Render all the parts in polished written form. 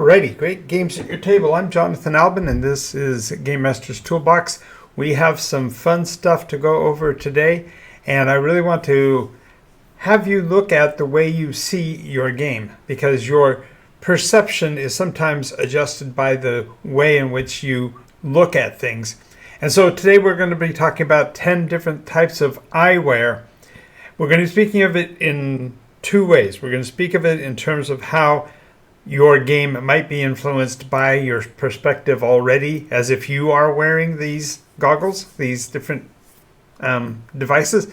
Alrighty, great games at your table. I'm Jonathan Albin, and this is Game Master's Toolbox. We have some fun stuff to go over today, and I really want to have you look at the way you see your game, because your perception is sometimes adjusted by the way in which you look at things. And so today we're going to be talking about 10 different types of eyewear. We're going to be speaking of it in two ways. We're going to speak of it in terms of how your game might be influenced by your perspective already, as if you are wearing these goggles, these different devices.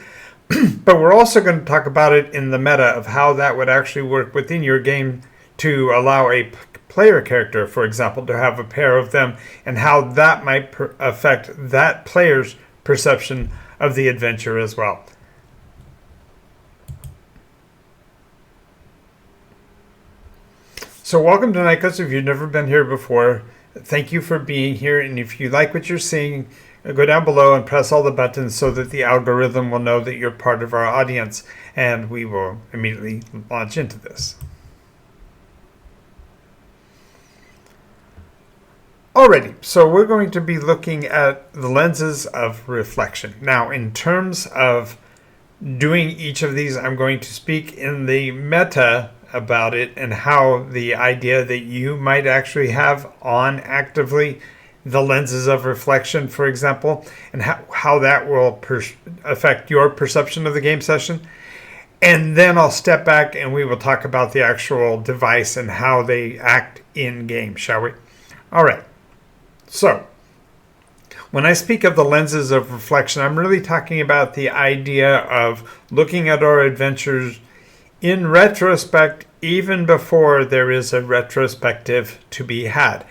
But we're also going to talk about it in the meta of how that would actually work within your game to allow a player character, for example, to have a pair of them, and how that might affect that player's perception of the adventure as well. So welcome to Nikos. If you've never been here before, thank you for being here. And if you like what you're seeing, go down below and press all the buttons so that the algorithm will know that you're part of our audience, and we will immediately launch into this. Alrighty, so we're going to be looking at the lenses of reflection. Now, in terms of doing each of these, I'm going to speak in the meta about it and how the idea that you might actually have on actively the lenses of reflection, for example, and how that will affect your perception of the game session. And then I'll step back and we will talk about the actual device and how they act in game, shall we? All right. So when I speak of the lenses of reflection, I'm really talking about the idea of looking at our adventures in retrospect, even before there is a retrospective to be had.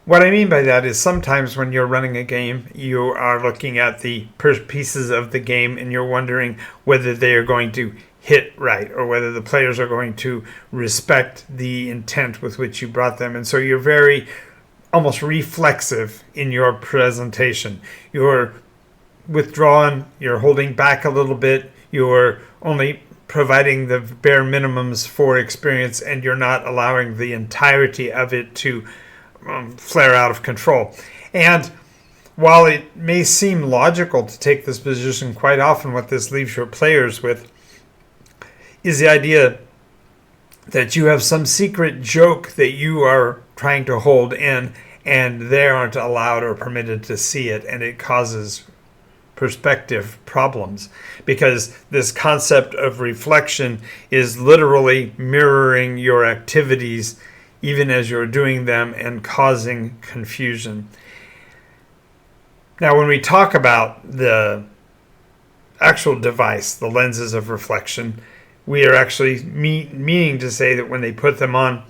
What I mean by that is sometimes when you're running a game, you are looking at the pieces of the game and you're wondering whether they are going to hit right or whether the players are going to respect the intent with which you brought them. And so you're very almost reflexive in your presentation. You're withdrawn, you're holding back a little bit, you're only providing the bare minimums for experience, and you're not allowing the entirety of it to flare out of control. And while it may seem logical to take this position, quite often what this leaves your players with is the idea that you have some secret joke that you are trying to hold in, and they aren't allowed or permitted to see it, and it causes perspective problems, because this concept of reflection is literally mirroring your activities even as you're doing them and causing confusion. Now, when we talk about the actual device, the lenses of reflection, we are actually meaning to say that when they put them on,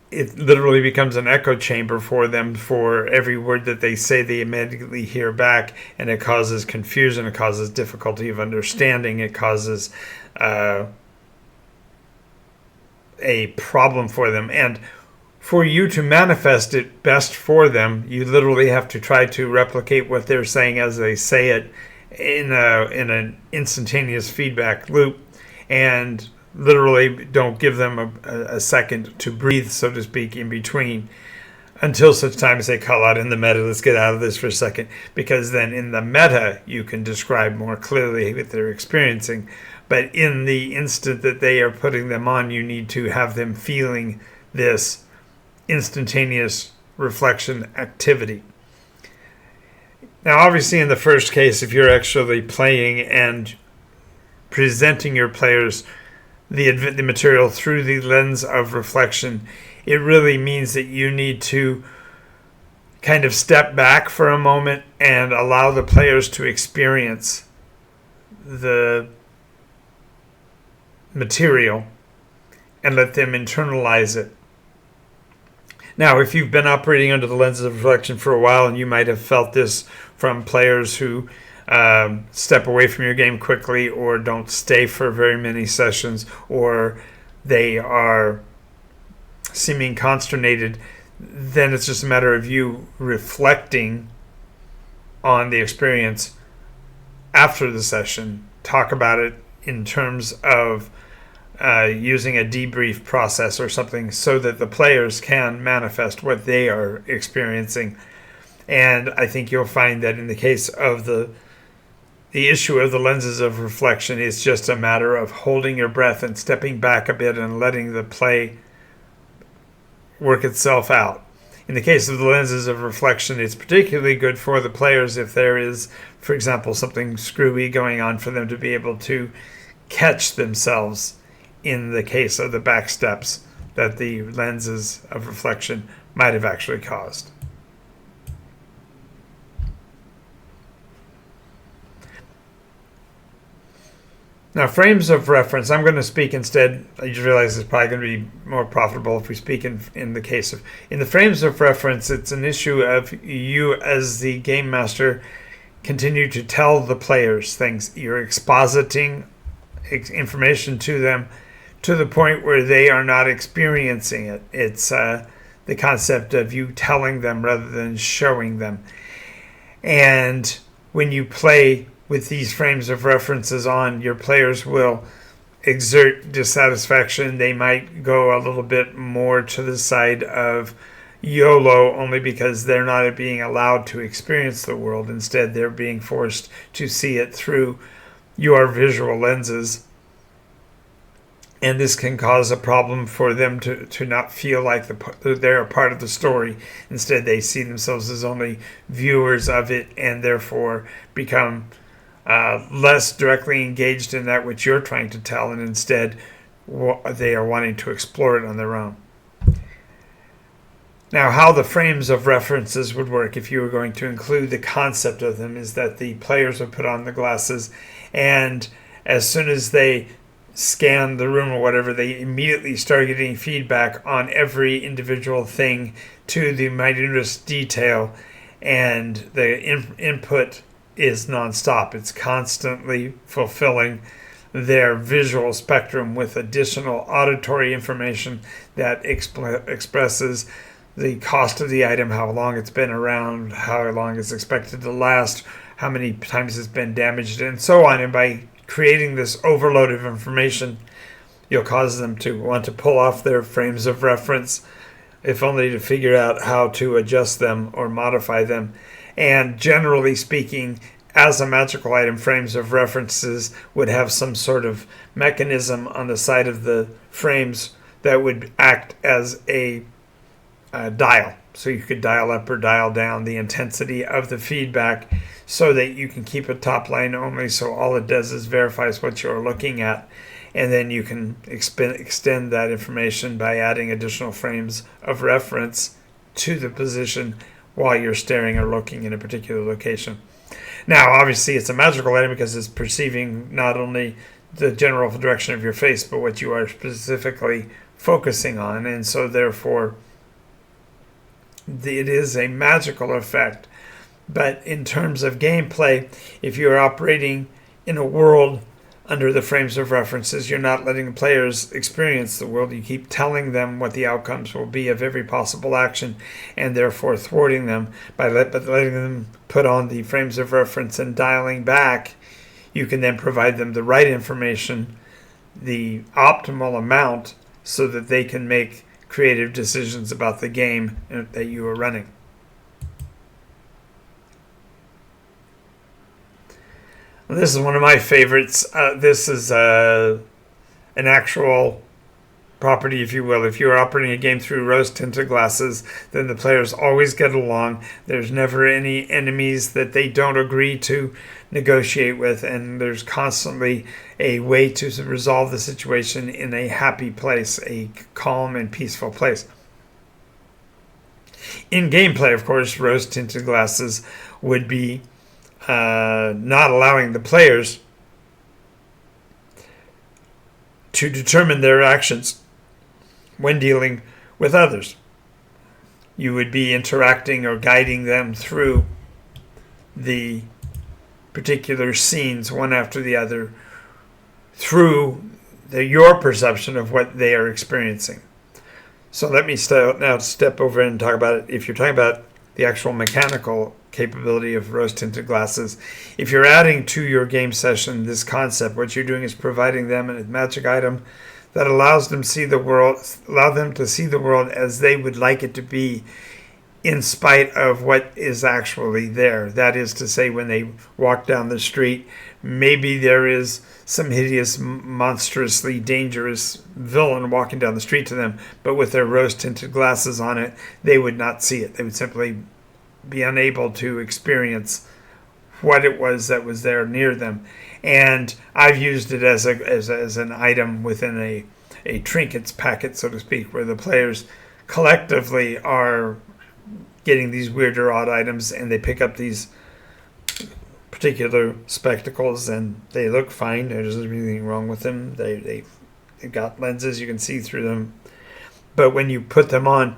it literally becomes an echo chamber for them. For every word that they say, they immediately hear back, and it causes confusion, it causes difficulty of understanding, it causes a problem for them. And for you to manifest it best for them, you literally have to try to replicate what they're saying as they say it in an instantaneous feedback loop, and literally don't give them a second to breathe, so to speak, in between, until such time as they call out in the meta, let's get out of this for a second, because then in the meta you can describe more clearly what they're experiencing. But in the instant that they are putting them on, you need to have them feeling this instantaneous reflection activity. Now, obviously, in the first case, if you're actually playing and presenting your players the material through the lens of reflection, it really means that you need to kind of step back for a moment and allow the players to experience the material and let them internalize it. Now, if you've been operating under the lenses of reflection for a while, and you might have felt this from players who step away from your game quickly, or don't stay for very many sessions, or they are seeming consternated, then it's just a matter of you reflecting on the experience after the session. Talk about it in terms of using a debrief process or something so that the players can manifest what they are experiencing. And I think you'll find that in the case of the issue of the lenses of reflection, it's just a matter of holding your breath and stepping back a bit and letting the play work itself out. In the case of the lenses of reflection, it's particularly good for the players if there is, for example, something screwy going on, for them to be able to catch themselves in the case of the backsteps that the lenses of reflection might have actually caused. Now, frames of reference, I'm going to speak instead, I just realize it's probably going to be more profitable if we speak in the case of, in the frames of reference, it's an issue of you as the game master continue to tell the players things. You're expositing information to them to the point where they are not experiencing it. It's the concept of you telling them rather than showing them. And when you play with these frames of references on, your players will exert dissatisfaction. They might go a little bit more to the side of YOLO only because they're not being allowed to experience the world. Instead, they're being forced to see it through your visual lenses. And this can cause a problem for them to not feel like they're a part of the story. Instead, they see themselves as only viewers of it and therefore become less directly engaged in that which you're trying to tell, and instead they are wanting to explore it on their own. Now, how the frames of references would work if you were going to include the concept of them is that the players would put on the glasses, and as soon as they scan the room or whatever, they immediately start getting feedback on every individual thing to the minutest detail, and the input is nonstop. It's constantly fulfilling their visual spectrum with additional auditory information that expresses the cost of the item, how long it's been around, how long it's expected to last, how many times it's been damaged, and so on. And by creating this overload of information, you'll cause them to want to pull off their frames of reference, if only to figure out how to adjust them or modify them. And generally speaking, as a magical item, frames of references would have some sort of mechanism on the side of the frames that would act as a dial. So you could dial up or dial down the intensity of the feedback so that you can keep it top line only, so all it does is verifies what you're looking at, and then you can extend that information by adding additional frames of reference to the position while you're staring or looking in a particular location. Now, obviously, it's a magical item because it's perceiving not only the general direction of your face, but what you are specifically focusing on, and so therefore it is a magical effect. But in terms of gameplay, if you're operating in a world under the frames of references, you're not letting the players experience the world. You keep telling them what the outcomes will be of every possible action, and therefore thwarting them by letting them put on the frames of reference and dialing back. You can then provide them the right information, the optimal amount, so that they can make creative decisions about the game that you are running. This is one of my favorites. This is an actual property, if you will. If you're operating a game through rose-tinted glasses, then the players always get along. There's never any enemies that they don't agree to negotiate with, and there's constantly a way to resolve the situation in a happy place, a calm and peaceful place. In gameplay, of course, rose-tinted glasses would be not allowing the players to determine their actions when dealing with others. You would be interacting or guiding them through the particular scenes one after the other through your perception of what they are experiencing. So let me now step over and talk about it. If you're talking about the actual mechanical capability of rose-tinted glasses, if you're adding to your game session this concept, what you're doing is providing them a magic item that allows them to see the world as they would like it to be, in spite of what is actually there. That is to say, when they walk down the street, maybe there is some hideous, monstrously dangerous villain walking down the street to them, but with their rose-tinted glasses on it, they would not see it. They would simply be unable to experience what it was that was there near them. And I've used it as an item within a trinkets packet, so to speak, where the players collectively are getting these weird or odd items, and they pick up these particular spectacles, and they look fine. There's anything wrong with them. They've got lenses, you can see through them. But when you put them on,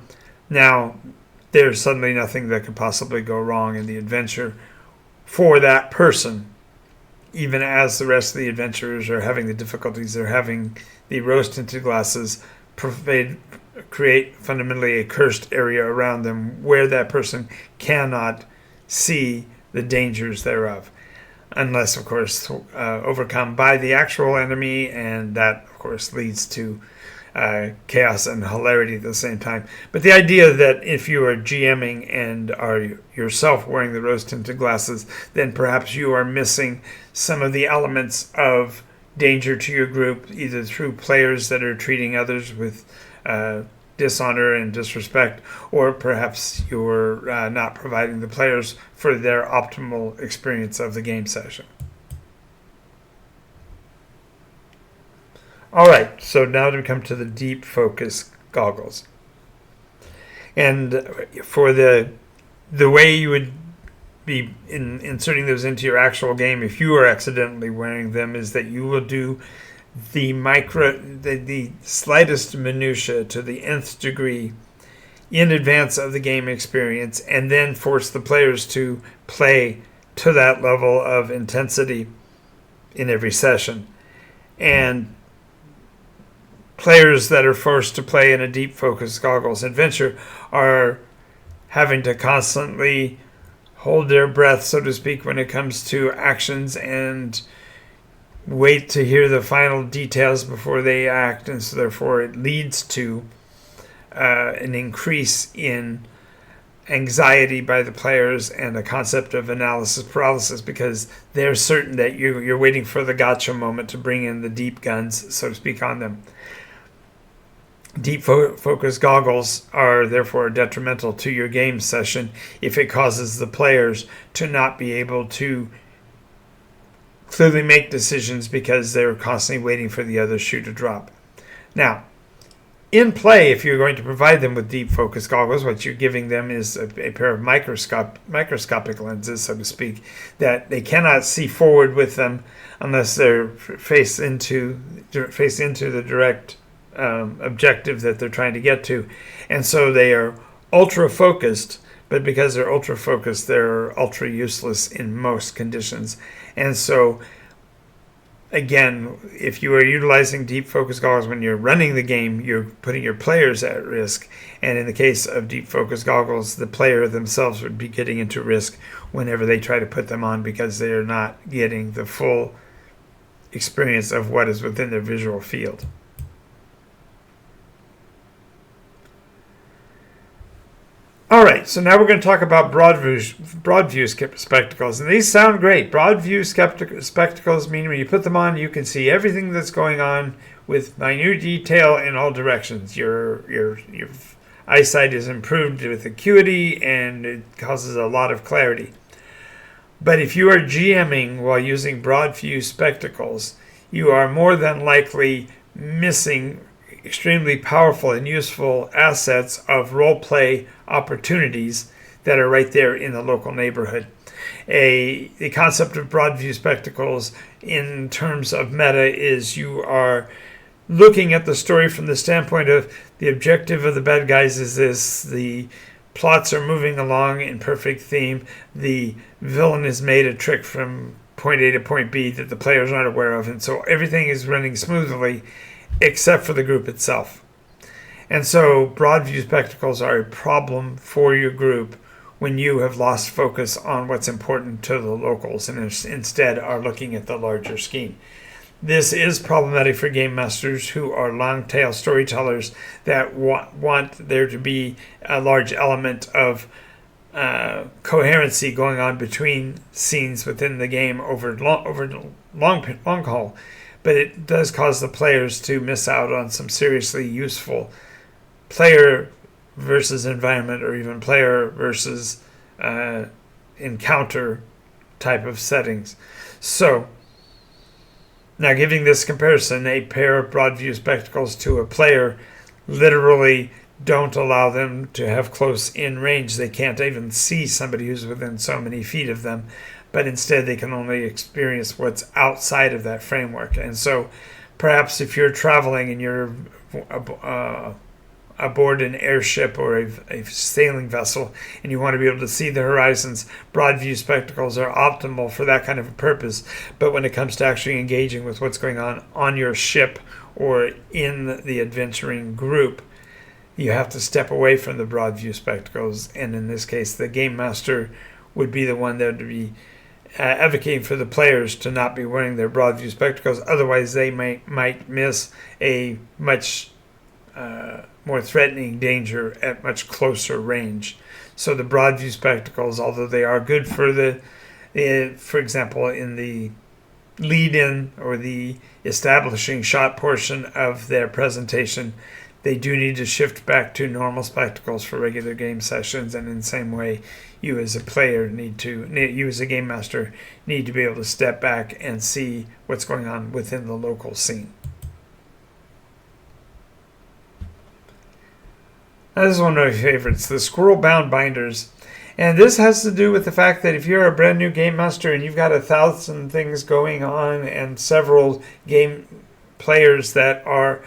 now there's suddenly nothing that could possibly go wrong in the adventure for that person, even as the rest of the adventurers are having the difficulties they're having. The rose-tinted glasses create fundamentally a cursed area around them where that person cannot see the dangers thereof, unless, of course, overcome by the actual enemy, and that, of course, leads to chaos and hilarity at the same time. But the idea that if you are GMing and are yourself wearing the rose-tinted glasses, then perhaps you are missing some of the elements of danger to your group, either through players that are treating others with dishonor and disrespect, or perhaps you're not providing the players for their optimal experience of the game session. All right, so now to come to the deep focus goggles. And for the way you would be inserting those into your actual game, if you are accidentally wearing them, is that you will do the slightest minutia to the nth degree in advance of the game experience, and then force the players to play to that level of intensity in every session. And players that are forced to play in a deep focus goggles adventure are having to constantly hold their breath, so to speak, when it comes to actions, and wait to hear the final details before they act, and so therefore it leads to an increase in anxiety by the players and a concept of analysis paralysis, because they're certain that you're waiting for the gotcha moment to bring in the deep guns, so to speak, on them. Deep focus goggles are therefore detrimental to your game session if it causes the players to not be able to clearly make decisions because they're constantly waiting for the other shoe to drop. Now, in play, if you're going to provide them with deep focus goggles, what you're giving them is a pair of microscopic lenses, so to speak, that they cannot see forward with them unless they're face into the direct objective that they're trying to get to. And so they are ultra focused, but because they're ultra focused, they're ultra useless in most conditions. And so again, if you are utilizing deep focus goggles when you're running the game, you're putting your players at risk. And in the case of deep focus goggles, the player themselves would be getting into risk whenever they try to put them on, because they are not getting the full experience of what is within their visual field. All right, so now we're going to talk about broad view spectacles, and these sound great. Broad view spectacles mean when you put them on, you can see everything that's going on with minute detail in all directions. Your eyesight is improved with acuity, and it causes a lot of clarity. But if you are GMing while using broad view spectacles, you are more than likely missing extremely powerful and useful assets of role play opportunities that are right there in the local neighborhood. The concept of broad view spectacles in terms of meta is you are looking at the story from the standpoint of the objective of the bad guys is this, the plots are moving along in perfect theme, the villain has made a trick from point A to point B that the players aren't aware of, and so everything is running smoothly except for the group itself. And so broad view spectacles are a problem for your group when you have lost focus on what's important to the locals and instead are looking at the larger scheme. This is problematic for game masters who are long tail storytellers that want there to be a large element of coherency going on between scenes within the game over long haul. But it does cause the players to miss out on some seriously useful player versus environment, or even player versus encounter type of settings. So, now giving this comparison, a pair of broad view spectacles to a player literally don't allow them to have close in range. They can't even see somebody who's within so many feet of them, but instead they can only experience what's outside of that framework. And so perhaps if you're traveling and you're aboard an airship or a sailing vessel and you want to be able to see the horizons, broad view spectacles are optimal for that kind of a purpose. But when it comes to actually engaging with what's going on your ship or in the adventuring group, you have to step away from the broad view spectacles. And in this case, the game master would be the one that would be advocating for the players to not be wearing their broad view spectacles. Otherwise, they might miss a much more threatening danger at much closer range. So the broad view spectacles, although they are good for for example, in the lead-in or the establishing shot portion of their presentation, they do need to shift back to normal spectacles for regular game sessions. And in the same way, you as a player you as a game master need to be able to step back and see what's going on within the local scene. Now, this is one of my favorites, the squirrel-bound binders. And this has to do with the fact that if you're a brand new game master and you've got 1,000 things going on and several game players that are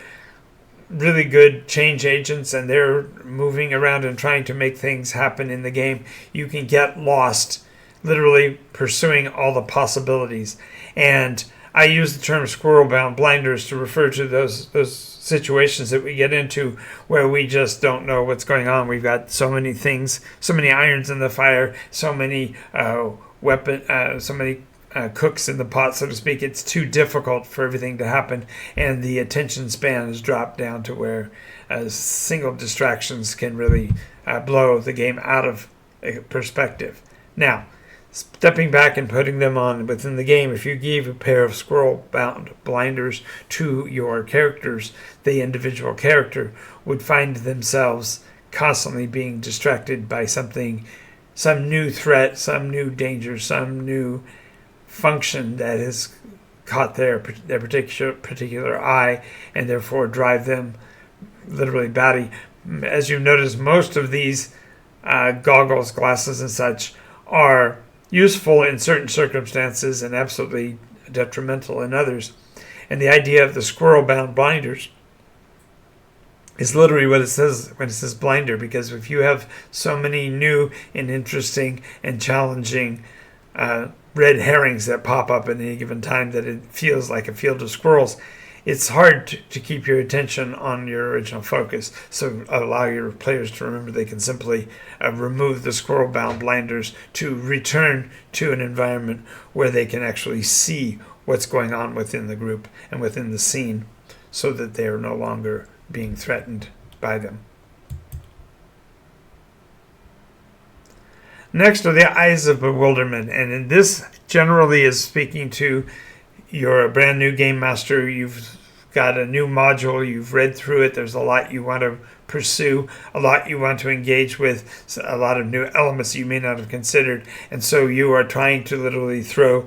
really good change agents and they're moving around and trying to make things happen in the game, you can get lost literally pursuing all the possibilities. And I use the term squirrel-bound blinders to refer to those situations that we get into where we just don't know what's going on. We've got so many things, so many irons in the fire, so many cooks in the pot, so to speak. It's too difficult for everything to happen, and the attention span has dropped down to where single distractions can really blow the game out of perspective. Now, stepping back and putting them on within the game, if you gave a pair of squirrel-bound blinders to your characters, the individual character would find themselves constantly being distracted by something, some new threat, some new danger, some new function that has caught their particular eye, and therefore drive them literally batty. As you notice, most of these goggles, glasses, and such are useful in certain circumstances and absolutely detrimental in others. And the idea of the squirrel-bound blinders is literally what it says when it says blinder, because if you have so many new and interesting and challenging red herrings that pop up at any given time that it feels like a field of squirrels, it's hard to keep your attention on your original focus. So allow your players to remember they can simply remove the squirrel-bound blinders to return to an environment where they can actually see what's going on within the group and within the scene, so that they are no longer being threatened by them. Next are the eyes of bewilderment, and this generally is speaking to you're a brand new game master, you've got a new module, you've read through it, there's a lot you want to pursue, a lot you want to engage with, a lot of new elements you may not have considered, and so you are trying to literally throw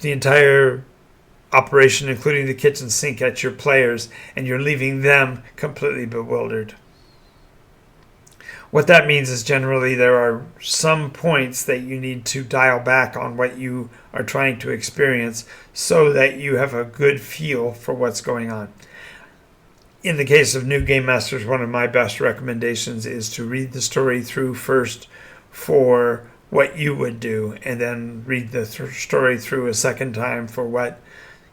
the entire operation, including the kitchen sink, at your players, and you're leaving them completely bewildered. What that means is generally there are some points that you need to dial back on what you are trying to experience so that you have a good feel for what's going on. In the case of new game masters, one of my best recommendations is to read the story through first for what you would do, and then read the story through a second time for what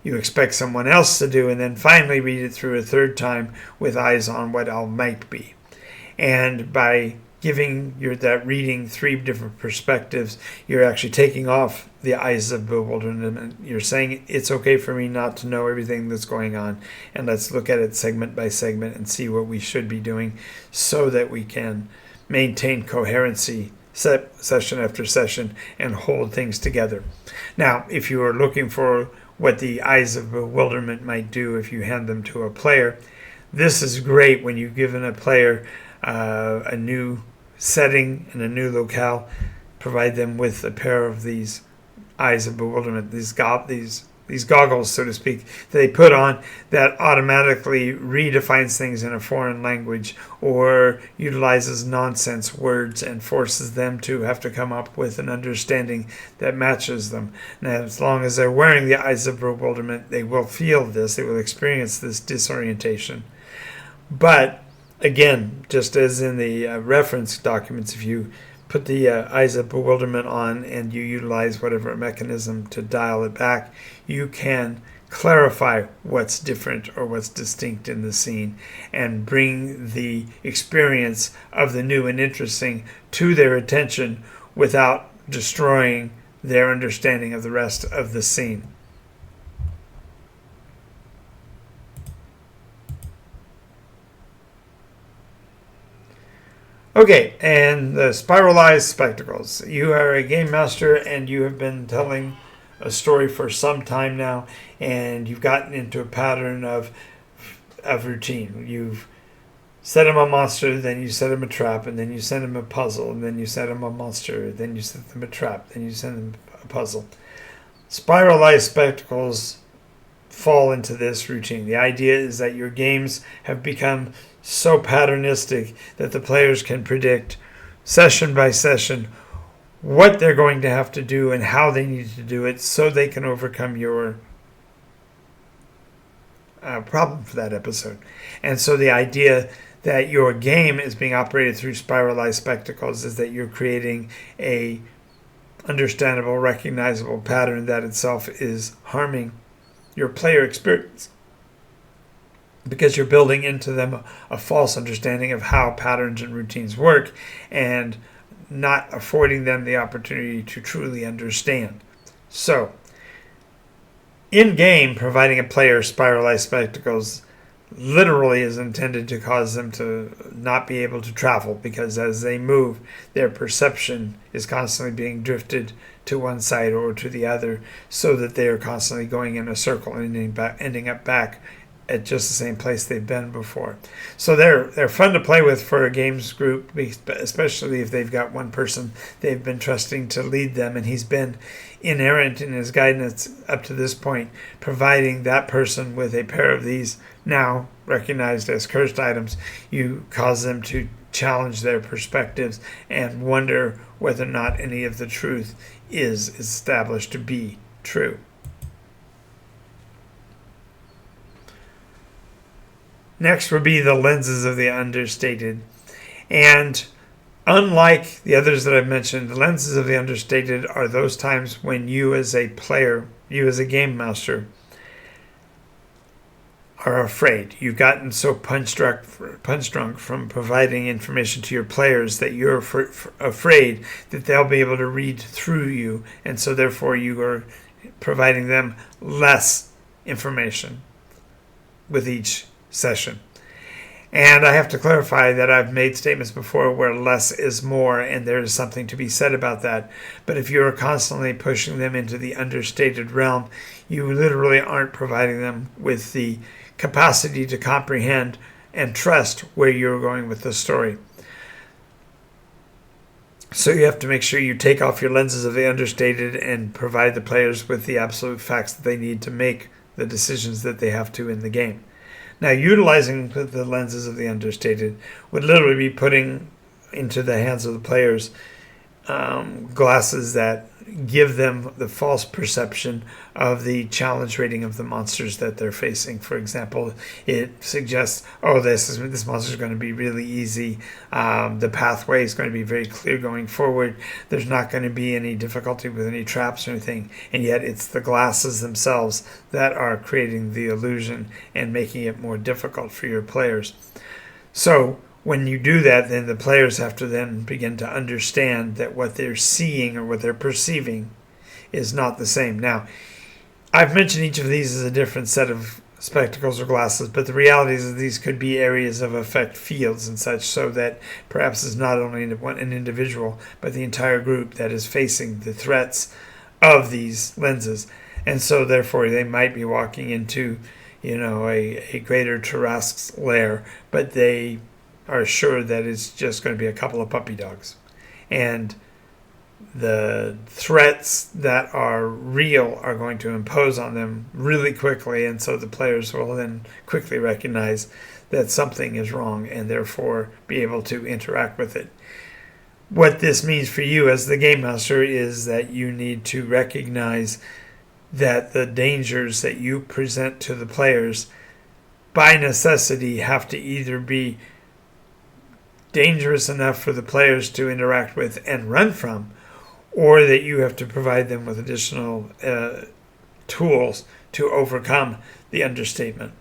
you expect someone else to do, and then finally read it through a third time with eyes on what all might be. And by giving that reading three different perspectives. You're actually taking off the eyes of bewilderment. You're saying it's okay for me not to know everything that's going on, and let's look at it segment by segment and see what we should be doing so that we can maintain coherency session after session and hold things together. Now, if you are looking for what the eyes of bewilderment might do if you hand them to a player, this is great when you've given a player a new setting and a new locale. Provide them with a pair of these eyes of bewilderment, these goggles, so to speak, that they put on that automatically redefines things in a foreign language or utilizes nonsense words and forces them to have to come up with an understanding that matches them. Now, as long as they're wearing the eyes of bewilderment, they will feel this, they will experience this disorientation. But again, just as in the reference documents, if you put the eyes of bewilderment on and you utilize whatever mechanism to dial it back, you can clarify what's different or what's distinct in the scene and bring the experience of the new and interesting to their attention without destroying their understanding of the rest of the scene. Okay, and the spiralized spectacles. You are a game master and you have been telling a story for some time now, and you've gotten into a pattern of routine. You've set him a monster, then you set him a trap, and then you send him a puzzle, and then you set him a monster, then you set him a trap, then you send him a puzzle. Spiralized spectacles fall into this routine. The idea is that your games have become so patternistic that the players can predict session by session what they're going to have to do and how they need to do it so they can overcome your problem for that episode. And so the idea that your game is being operated through spiralized spectacles is that you're creating a understandable, recognizable pattern that itself is harming your player experience, because you're building into them a false understanding of how patterns and routines work and not affording them the opportunity to truly understand. So, in-game, providing a player spiralized spectacles literally is intended to cause them to not be able to travel, because as they move, their perception is constantly being drifted to one side or to the other, so that they are constantly going in a circle and ending up back at just the same place they've been before. So they're fun to play with for a games group, especially if they've got one person they've been trusting to lead them, and he's been inerrant in his guidance up to this point, providing that person with a pair of these now recognized as cursed items. You cause them to challenge their perspectives and wonder whether or not any of the truth is established to be true. Next would be the lenses of the understated. And unlike the others that I've mentioned, the lenses of the understated are those times when you as a player, you as a game master, are afraid. You've gotten so punch drunk from providing information to your players that you're afraid that they'll be able to read through you, and so therefore you are providing them less information with each session. And I have to clarify that I've made statements before where less is more, and there is something to be said about that. But if you're constantly pushing them into the understated realm, you literally aren't providing them with the capacity to comprehend and trust where you're going with the story. So you have to make sure you take off your lenses of the understated and provide the players with the absolute facts that they need to make the decisions that they have to in the game. Now, utilizing the lenses of the understated would literally be putting into the hands of the players glasses that give them the false perception of the challenge rating of the monsters that they're facing. For example, it suggests, this monster is going to be really easy. The pathway is going to be very clear going forward. There's not going to be any difficulty with any traps or anything. And yet it's the glasses themselves that are creating the illusion and making it more difficult for your players. So when you do that, then the players have to then begin to understand that what they're seeing or what they're perceiving is not the same. Now, I've mentioned each of these as a different set of spectacles or glasses, but the reality is that these could be areas of effect fields and such, so that perhaps it's not only an individual, but the entire group that is facing the threats of these lenses. And so therefore they might be walking into, a greater Tarrasque's lair, but they are sure that it's just going to be a couple of puppy dogs. And the threats that are real are going to impose on them really quickly, and so the players will then quickly recognize that something is wrong and therefore be able to interact with it. What this means for you as the game master is that you need to recognize that the dangers that you present to the players by necessity have to either be dangerous enough for the players to interact with and run from, or that you have to provide them with additional tools to overcome the understatement.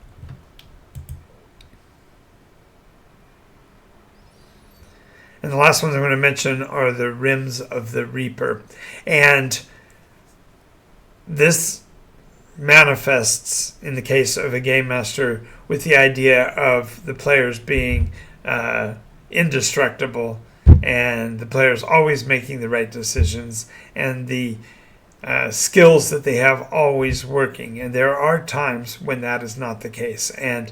And the last ones I'm going to mention are the rims of the Reaper. And this manifests, in the case of a game master, with the idea of the players being indestructible, and the players always making the right decisions, and the skills that they have always working. And there are times when that is not the case. And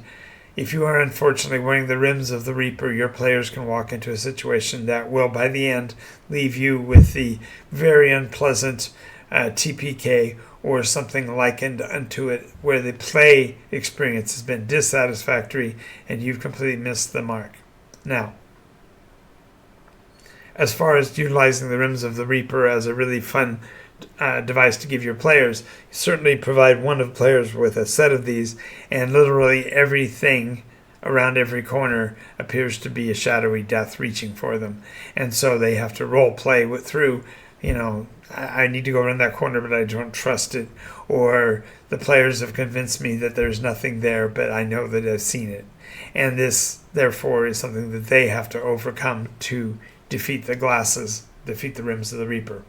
if you are unfortunately wearing the rims of the Reaper, your players can walk into a situation that will, by the end, leave you with the very unpleasant TPK or something likened unto it, where the play experience has been dissatisfactory and you've completely missed the mark. Now, as far as utilizing the rims of the Reaper as a really fun device to give your players, certainly provide one of the players with a set of these, and literally everything around every corner appears to be a shadowy death reaching for them. And so they have to role play through, I need to go around that corner, but I don't trust it. Or the players have convinced me that there's nothing there, but I know that I've seen it. And this, therefore, is something that they have to overcome to defeat the rims of the Reaper.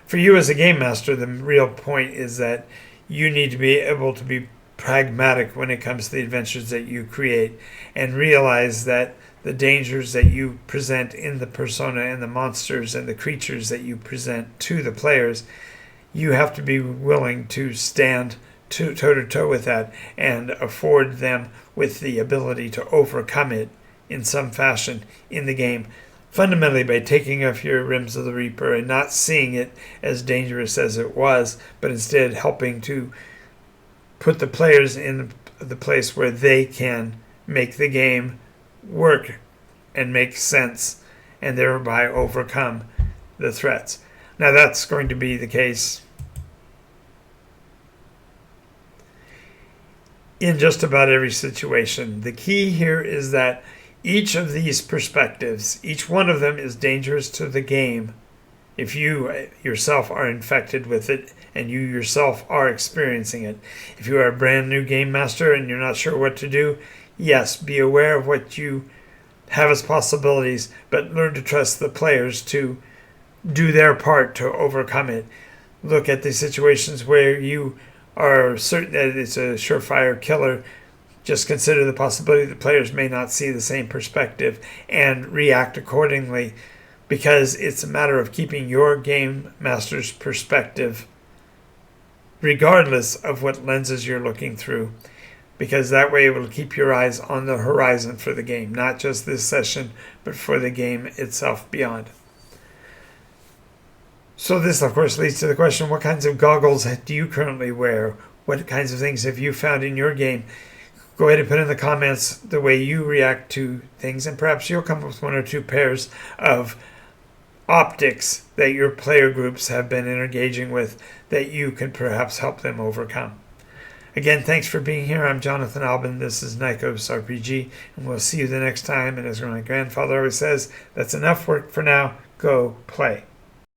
For you as a game master, the real point is that you need to be able to be pragmatic when it comes to the adventures that you create, and realize that the dangers that you present in the persona and the monsters and the creatures that you present to the players, you have to be willing to stand toe-to-toe with that and afford them with the ability to overcome it in some fashion in the game. Fundamentally, by taking off your rims of the Reaper and not seeing it as dangerous as it was, but instead helping to put the players in the place where they can make the game work and make sense, and thereby overcome the threats. Now, that's going to be the case in just about every situation. The key here is that each of these perspectives, each one of them is dangerous to the game if you yourself are infected with it and you yourself are experiencing it. If you are a brand new game master and you're not sure what to do, yes, be aware of what you have as possibilities, but learn to trust the players to do their part to overcome it. Look at the situations where you are certain that it's a surefire killer. Just consider the possibility that players may not see the same perspective and react accordingly, because it's a matter of keeping your game master's perspective regardless of what lenses you're looking through, because that way it will keep your eyes on the horizon for the game, not just this session, but for the game itself beyond. So this, of course, leads to the question, what kinds of goggles do you currently wear? What kinds of things have you found in your game? Go ahead and put in the comments the way you react to things, and perhaps you'll come up with one or two pairs of optics that your player groups have been engaging with that you can perhaps help them overcome. Again, thanks for being here. I'm Jonathan Albin. This is Nikos RPG, and we'll see you the next time. And as my grandfather always says, that's enough work for now. Go play.